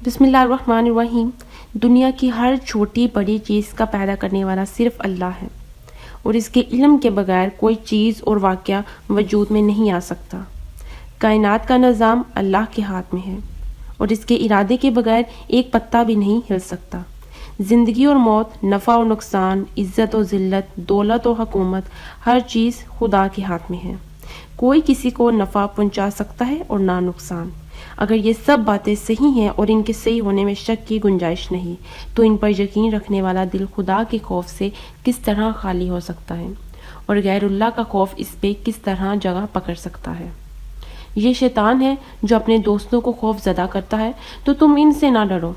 بسم اللہ الرحمن الرحیم۔ دنیا کی ہر چھوٹی بڑی چیز کا پیدا کرنے والا صرف اللہ ہے اور اس کے علم کے بغیر کوئی چیز اور واقعہ وجود میں نہیں آ سکتا۔ کائنات کا نظام اللہ کے ہاتھ میں ہے اور اس کے ارادے کے بغیر ایک پتا بھی نہیں ہل سکتا۔ زندگی اور موت، نفع اور نقصان، عزت و ذلت، دولت و حکومت، ہر چیز خدا کے ہاتھ میں ہے۔ کوئی کسی کو نفع پہنچا سکتا ہے اور نہ نقصان۔ اگر یہ سب باتیں صحیح ہیں اور ان کے صحیح ہونے میں شک کی گنجائش نہیں، تو ان پر یقین رکھنے والا دل خدا کے خوف سے کس طرح خالی ہو سکتا ہے اور غیر اللہ کا خوف اس پہ کس طرح جگہ پکڑ سکتا ہے؟ یہ شیطان ہے جو اپنے دوستوں کو خوف زدہ کرتا ہے، تو تم ان سے نہ ڈرو،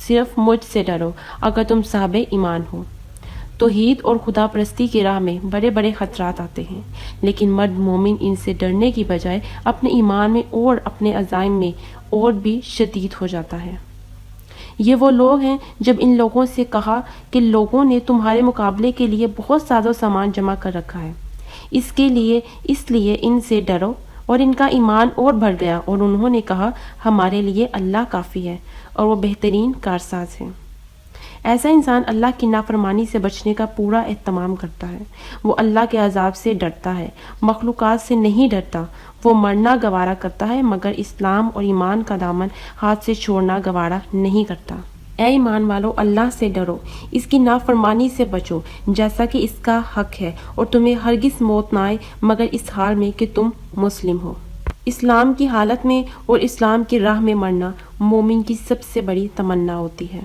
صرف مجھ سے ڈرو اگر تم صاحب ایمان ہو۔ توحید اور خدا پرستی کی راہ میں بڑے بڑے خطرات آتے ہیں، لیکن مرد مومن ان سے ڈرنے کی بجائے اپنے ایمان میں اور اپنے عزائم میں اور بھی شدید ہو جاتا ہے۔ یہ وہ لوگ ہیں جب ان لوگوں سے کہا کہ لوگوں نے تمہارے مقابلے کے لیے بہت ساز و سامان جمع کر رکھا ہے، اس لیے ان سے ڈرو، اور ان کا ایمان اور بڑھ گیا اور انہوں نے کہا ہمارے لیے اللہ کافی ہے اور وہ بہترین کارساز ہے۔ ایسا انسان اللہ کی نافرمانی سے بچنے کا پورا اہتمام کرتا ہے۔ وہ اللہ کے عذاب سے ڈرتا ہے، مخلوقات سے نہیں ڈرتا۔ وہ مرنا گوارا کرتا ہے مگر اسلام اور ایمان کا دامن ہاتھ سے چھوڑنا گوارا نہیں کرتا۔ اے ایمان والو، اللہ سے ڈرو، اس کی نافرمانی سے بچو جیسا کہ اس کا حق ہے، اور تمہیں ہرگز موت نہ آئے مگر اس حال میں کہ تم مسلم ہو۔ اسلام کی حالت میں اور اسلام کی راہ میں مرنا مومن کی سب سے بڑی تمنا ہوتی ہے۔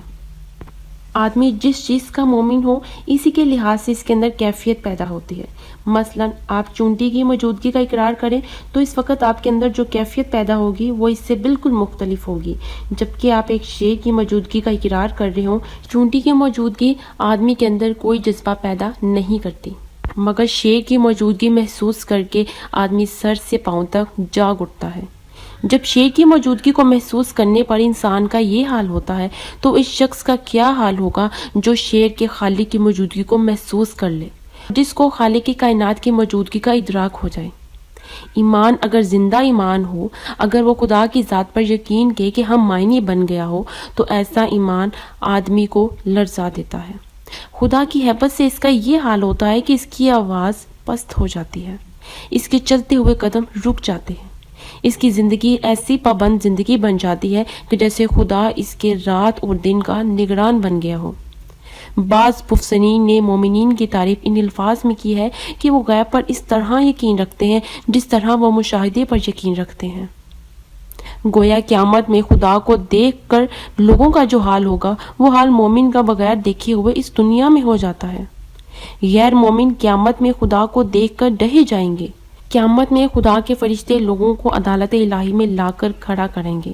آدمی جس چیز کا مومن ہو، اسی کے لحاظ سے اس کے اندر کیفیت پیدا ہوتی ہے۔ مثلا آپ چونٹی کی موجودگی کا اقرار کریں تو اس وقت آپ کے اندر جو کیفیت پیدا ہوگی وہ اس سے بالکل مختلف ہوگی، جبکہ آپ ایک شیر کی موجودگی کا اقرار کر رہے ہوں۔ چونٹی کی موجودگی آدمی کے اندر کوئی جذبہ پیدا نہیں کرتی، مگر شیر کی موجودگی محسوس کر کے آدمی سر سے پاؤں تک جاگ اٹھتا ہے۔ جب شیر کی موجودگی کو محسوس کرنے پر انسان کا یہ حال ہوتا ہے تو اس شخص کا کیا حال ہوگا جو شیر کے خالق کی موجودگی کو محسوس کر لے، جس کو خالق کی کائنات کی موجودگی کا ادراک ہو جائے۔ ایمان اگر زندہ ایمان ہو، اگر وہ خدا کی ذات پر یقین کے کہ ہم معنی بن گیا ہو، تو ایسا ایمان آدمی کو لرزا دیتا ہے۔ خدا کی حیبت سے اس کا یہ حال ہوتا ہے کہ اس کی آواز پست ہو جاتی ہے، اس کے چلتے ہوئے قدم رک جاتے ہیں، اس کی زندگی ایسی پابند زندگی بن جاتی ہے کہ جیسے خدا اس کے رات اور دن کا نگران بن گیا ہو۔ بعض مفسرین نے مومنین کی تعریف ان الفاظ میں کی ہے کہ وہ غیب پر اس طرح یقین رکھتے ہیں جس طرح وہ مشاہدے پر یقین رکھتے ہیں۔ گویا قیامت میں خدا کو دیکھ کر لوگوں کا جو حال ہوگا وہ حال مومن کا بغیر دیکھے ہوئے اس دنیا میں ہو جاتا ہے۔ غیر مومن قیامت میں خدا کو دیکھ کر ڈہے جائیں گے۔ قیامت میں خدا کے فرشتے لوگوں کو عدالت الہی میں لا کر کھڑا کریں گے۔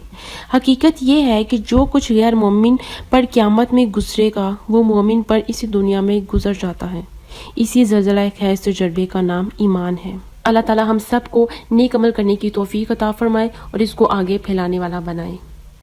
حقیقت یہ ہے کہ جو کچھ غیر مومن پر قیامت میں گزرے گا وہ مومن پر اسی دنیا میں گزر جاتا ہے۔ اسی زلزلہ خیز تجربے کا نام ایمان ہے۔ اللہ تعالی ہم سب کو نیک عمل کرنے کی توفیق عطا فرمائے اور اس کو آگے پھیلانے والا بنائے۔